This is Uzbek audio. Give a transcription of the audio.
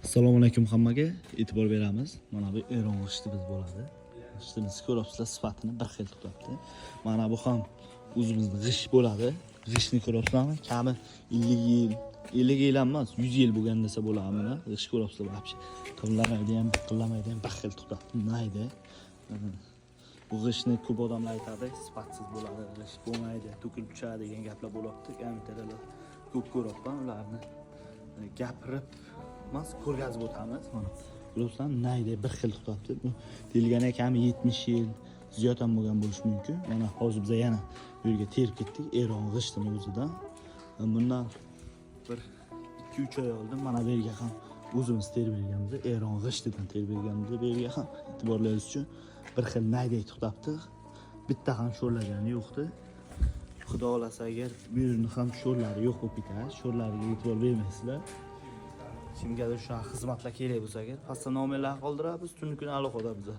Assalomu alaykum hammaga. E'tibor beramiz. Mana bu eron g'ishtimiz bo'ladi. G'ishtimiz ko'ryapsizlar, sifatini bir xil tutadi. Mana bu ham o'zimizning g'isht bo'ladi. G'ishtni ko'ryapsizlarmi? Kami 50 yil emas, 100 yil bo'lgan desa bo'ladi buni. G'isht ko'ryapsizlar, vobshe. Qillamaydi ham, qillamaydi ham bir xil tutadi. Naydi? Bu g'ishtni ko'p odamlar aytadi, sifatsiz bo'ladi, g'isht bo'lmaydi, to'kilib tushadi degan gaplar bo'lyapti. Kommentarlar ko'p ko'ryapman ularni. Gapirib mas ko'rgazib o'tamiz. Mana ko'ryapsizlarmi? Nayda bir xil tutyapti. Bu deyilgani kami 70 yil ziyod ham bo'lgan bo'lishi mumkin. Mana hozir biz yana bu yerga terib ketdik eron g'ishtini o'zidan. Bundan bir 2-3 oy oldin mana bu yerga ham o'zimiz terib berganmiz. Eron g'ishtidan terib berganmiz. Bu yerga ham e'tiborlaringiz uchun bir xil nayday tutyapti. Bitta ham sho'rlagani yo'qdi. Xudo xolasa agar bu yerni ham sho'rlari yo'q bo'lib ketadi, sho'rlariga e'tibor bermaysizlar. Kimgadir shu xizmatlar kerak bo'lsa agar pastda nomerlarni qoldiramiz, tuni kuni aloqada biz.